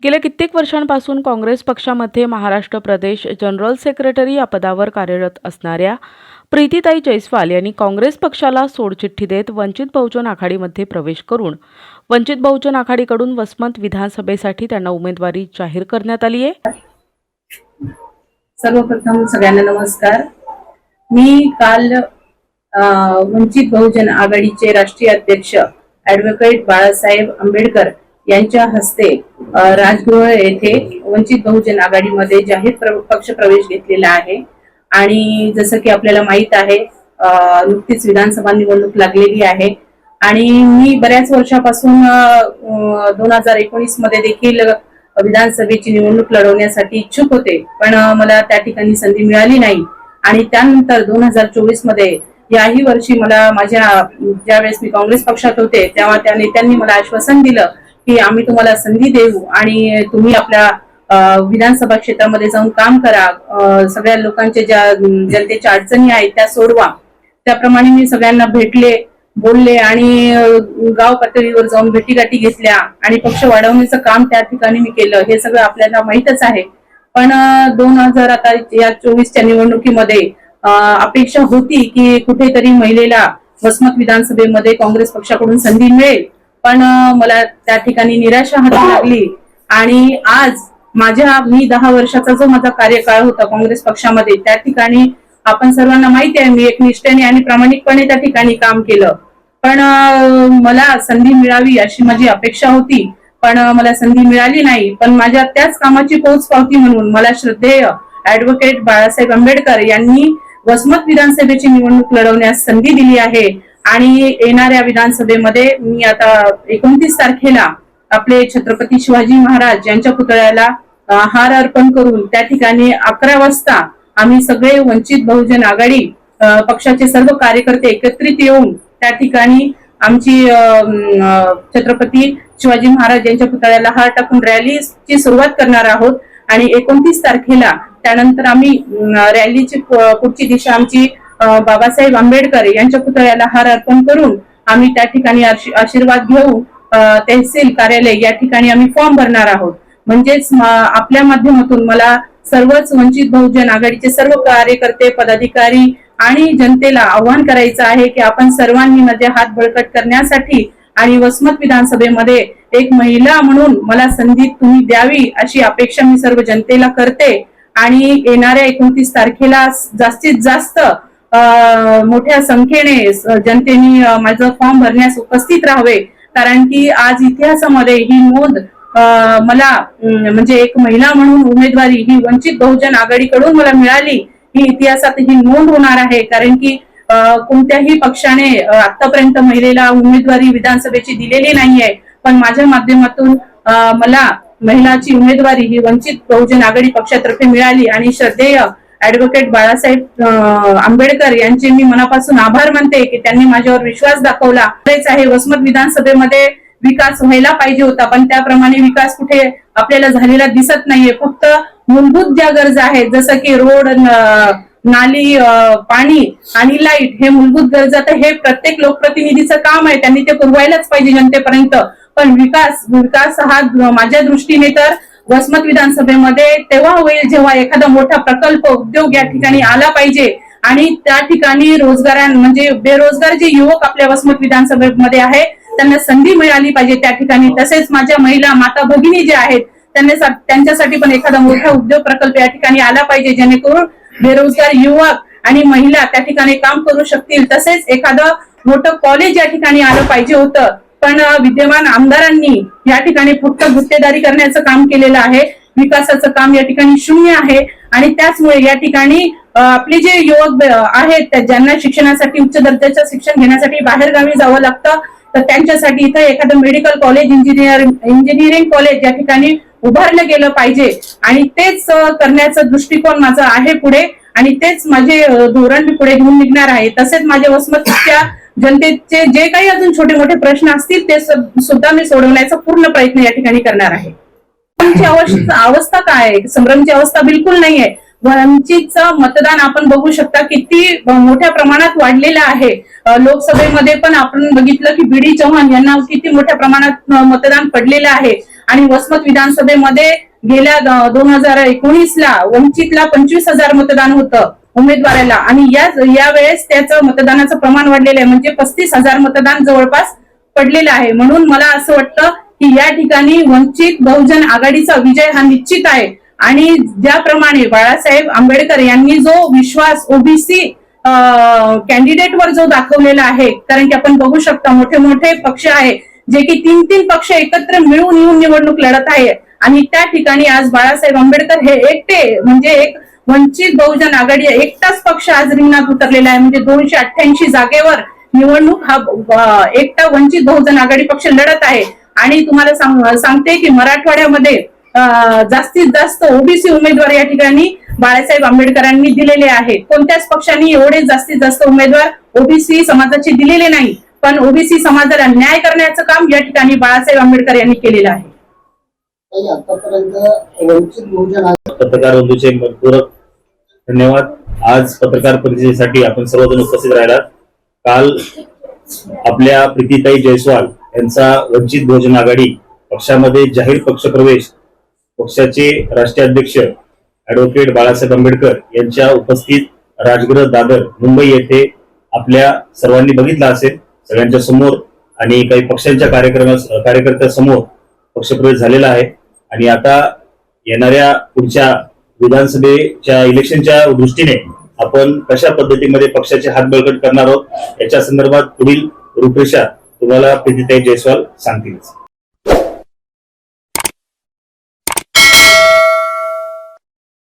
गेल्या कित्येक वर्षांपासून काँग्रेस पक्षामध्ये महाराष्ट्र प्रदेश जनरल सेक्रेटरी या पदावर कार्यरत असणाऱ्या प्रीतीताई जयस्वाल यांनी काँग्रेस पक्षाला सोडचिठ्ठी देत वंचित बहुजन आघाडीमध्ये प्रवेश करून वंचित बहुजन आघाडीकडून वसमत विधानसभेसाठी त्यांना उमेदवारी जाहीर करण्यात आली आहे। सर्वप्रथम सगळ्यांना नमस्कार। मी काल वंचित बहुजन आघाडीचे राष्ट्रीय अध्यक्ष ॲडव्होकेट बाळासाहेब आंबेडकर यांच्या हस्ते राजगृह येथे वंचित बहुजन आघाडीमध्ये जाहीर पक्ष प्रवेश घेतलेला आहे। आणि जसं की आपल्याला माहित आहे नुकतीच विधानसभा निवडणूक लागलेली आहे आणि मी बऱ्याच वर्षापासून 2019 मध्ये देखील विधानसभेची निवडणूक लढवण्यासाठी इच्छुक होते, पण मला त्या ठिकाणी संधी मिळाली नाही। आणि त्यानंतर 2024 मध्ये याही वर्षी मला ज्यावेळेस मी काँग्रेस पक्षात होते तेव्हा त्या नेत्यांनी मला आश्वासन दिलं की आम्ही तुम्हाला संधी देऊ आणि तुम्ही आपल्या विधानसभा क्षेत्रामध्ये जाऊन काम करा, सगळ्या लोकांच्या ज्या जनतेच्या अडचणी आहेत त्या सोडवा। त्याप्रमाणे मी सगळ्यांना भेटले, बोलले आणि गाव पातळीवर जाऊन भेटीगाठी घेतल्या आणि पक्ष वाढवण्याचं काम त्या ठिकाणी मी केलं। हे सगळं आपल्याला माहितच आहे। पण 2024च्या निवडणुकीमध्ये अपेक्षा होती की कुठेतरी महिलेला वसमत विधानसभेमध्ये काँग्रेस पक्षाकडून संधी मिळेल, पण मला त्या ठिकाणी निराशा हाती लागली। आणि आज मी 10 वर्षाचा जो माझा कार्यकाळ होता काँग्रेस पक्षामध्ये, त्या ठिकाणी आपण सर्वांना माहिती आहे मी एक निष्ठेने आणि प्रामाणिकपणे त्या ठिकाणी काम केलं। पण मला संधी मिळावी अशी माझी अपेक्षा होती, पण मला संधी मिळाली नाही। पण माझ्या त्याच कामाची पोचपावती म्हणून मला श्रद्धेय ॲडव्होकेट बाळासाहेब आंबेडकर यांनी वसमत विधानसभेची निवडणूक लढवण्यास संधी दिली आहे। आणि येणाऱ्या विधानसभेमध्ये मी आता 29 तारखेला आपले छत्रपती शिवाजी महाराज यांच्या पुतळ्याला हार अर्पण करून त्या ठिकाणी 11 वाजता आम्ही सगळे वंचित बहुजन आघाडी पक्षाचे सर्व कार्यकर्ते एकत्रित येऊन त्या ठिकाणी आमची छत्रपती शिवाजी महाराज यांच्या पुतळ्याला हार टाकून रॅलीची सुरुवात करणार आहोत। आणि 29 तारखेला त्यानंतर आम्ही रॅलीची पुढची दिशा आमची बाबासाहेब आंबेडकर यांच्या पुतळ्याला हार अर्पण करून आम्ही त्या ठिकाणी आशीर्वाद घेऊ तहसील कार्यालय या ठिकाणी आम्ही फॉर्म भरणार आहोत। म्हणजेच आपल्या माध्यमातून मला सर्वच वंचित बहुजन आघाडीचे सर्व कार्यकर्ते, पदाधिकारी आणि जनतेला आवाहन करायचं आहे की आपण सर्वांनी माझे हात बळकट करण्यासाठी आणि वसमत विधानसभेमध्ये एक महिला म्हणून मला संधी तुम्ही द्यावी अशी अपेक्षा मी सर्व जनतेला करते। आणि येणाऱ्या 29 तारखेला जास्तीत जास्त मोठ्या संख्येने जनतेने माझं फॉर्म भरण्यास उपस्थित राहावे, कारण की आज इतिहासामध्ये ही नोंद मला म्हणजे एक महिला म्हणून उमेदवारी ही वंचित बहुजन आघाडीकडून मला मिळाली, ही इतिहासात ही नोंद होणार आहे। कारण की कोणत्याही पक्षाने आतापर्यंत महिलेला उमेदवारी विधानसभेची दिलेली नाहीये, पण माझ्या माध्यमातून मला महिलाची उमेदवारी ही वंचित बहुजन आघाडी पक्षातर्फे मिळाली। आणि श्रद्धेय ॲडव्होकेट बाळासाहेब आंबेडकर यांचे मी मनापासून आभार मानते की त्यांनी माझ्यावर विश्वास दाखवला। तेच आहे, वसमत विधानसभेमध्ये विकास व्हायला पाहिजे होता, पण त्याप्रमाणे विकास कुठे आपल्याला झालेला दिसत नाहीये। फक्त मूलभूत ज्या गरजा आहेत जसं की रोड, नाली, पाणी आणि लाईट, हे मूलभूत गरजा तर हे प्रत्येक लोकप्रतिनिधीचं काम आहे, त्यांनी ते पुरवायलाच पाहिजे जनतेपर्यंत। पण विकास हा माझ्या दृष्टीने तर वसमत विधानसभेमध्ये तेव्हा होईल जेव्हा एखादा मोठा प्रकल्प, उद्योग या ठिकाणी आला पाहिजे आणि त्या ठिकाणी म्हणजे बेरोजगार जे युवक आपल्या वसमत विधानसभेमध्ये आहे त्यांना संधी मिळाली पाहिजे त्या ठिकाणी। तसेच माझ्या महिला माता भगिनी जे आहेत त्यांच्यासाठी पण एखादा मोठा उद्योग प्रकल्प या ठिकाणी आला पाहिजे, जेणेकरून बेरोजगार युवक आणि महिला त्या ठिकाणी काम करू शकतील। तसेच एखादं मोठं कॉलेज या ठिकाणी आलं पाहिजे होतं, पण विद्यमान आमदारांनी या ठिकाणी फक्त गुत्तेदारी करण्याचं काम केलेलं आहे, विकासाचं काम या ठिकाणी शून्य आहे। आणि त्याचमुळे या ठिकाणी आपले जे युवक आहेत ज्यांना शिक्षणासाठी, उच्च दर्जाचं शिक्षण घेण्यासाठी बाहेर गावी जावं लागतं, तर त्यांच्यासाठी इथं एखादं मेडिकल कॉलेज, इंजिनिअरिंग कॉलेज या ठिकाणी उभारलं गेलं पाहिजे। आणि तेच करण्याचा दृष्टिकोन माझा आहे पुढे, आणि तेच माझे धोरण मी पुढे घेऊन निघणार आहे। तसेच माझ्या वसमतच्या जनतेचे जे काही अजून छोटे मोठे प्रश्न असतील ते सुद्धा मी सोडवण्याचा पूर्ण प्रयत्न या ठिकाणी करणार आहे। अवस्था काय आहे? संभ्रमची अवस्था बिलकुल नाहीये। वंचितचं मतदान आपण बघू शकता किती मोठ्या प्रमाणात वाढलेलं आहे। लोकसभेमध्ये पण आपण बघितलं की बीडी चव्हाण यांना किती मोठ्या प्रमाणात मतदान पडलेलं आहे आणि वसमत विधानसभेमध्ये गेल्या 2019ला वंचितला 25,000 मतदान होतं उमेदवाराला, आणि यावेळेस त्याचं मतदानाचं प्रमाण वाढलेलं आहे, म्हणजे 35,000 मतदान जवळपास पडलेलं आहे. म्हणून मला असं वाटतं की या ठिकाणी वंचित बहुजन आघाडीचा विजय हा निश्चित आहे. आणि ज्याप्रमाणे बाळासाहेब आंबेडकर यांनी जो विश्वास ओबीसी कॅन्डिडेटवर जो दाखवलेला आहे, कारण की आपण बघू शकता मोठे मोठे पक्ष आहे जे की 3 पक्ष एकत्र मिळून येऊन निवडणूक लढत आहे, आणि त्या ठिकाणी आज बाळासाहेब आंबेडकर हे एकटे, म्हणजे एक वंचित बहुजन आघाडी एकटाच पक्ष आज रिंगणात उतरलेला आहे. म्हणजे 288 जागेवर निवडणूक हा एकटा वंचित बहुजन आघाडी पक्ष लढत आहे. आणि तुम्हाला सांगते की मराठवाड्यामध्ये जास्तीत जास्त ओबीसी उमेदवार या ठिकाणी बाळासाहेब आंबेडकरांनी दिलेले आहेत. कोणत्याच पक्षांनी एवढे जास्तीत जास्त उमेदवार ओबीसी समाजाचे दिलेले नाही, पण ओबीसी समाजाला न्याय करण्याचं काम या ठिकाणी बाळासाहेब आंबेडकर यांनी केलेलं आहे. आतापर्यंत वंचित बहुजन पत्रकार बंधूचे मनपूर्वक धन्यवाद. आज पत्रकार परिषदेसाठी आपण सर्वजण उपस्थित राहिलात. काल आपल्या प्रीतीताई जयस्वाल यांचा वंचित बहुजन आघाडी पक्षामध्ये जाहीर पक्ष प्रवेश पक्षाचे राष्ट्रीय अध्यक्ष ऍडव्होकेट बाळासाहेब आंबेडकर यांच्या उपस्थित राजगृह दादर मुंबई येथे आपल्या सर्वांनी बघितला असेल, सगळ्यांच्या समोर आणि काही पक्षांच्या कार्यकर्त्यांसमोर पक्षप्रवेश झालेला आहे. आणि आता येणाऱ्या पुढच्या विधानसभेच्या इलेक्शनच्या दृष्टीने आपण कशा पद्धतीमध्ये पक्षाचे हात बळकट करणार आहोत याच्या संदर्भात पुढील रूपरेषा तुम्हाला प्रीतीताई जयस्वाल सांगतील.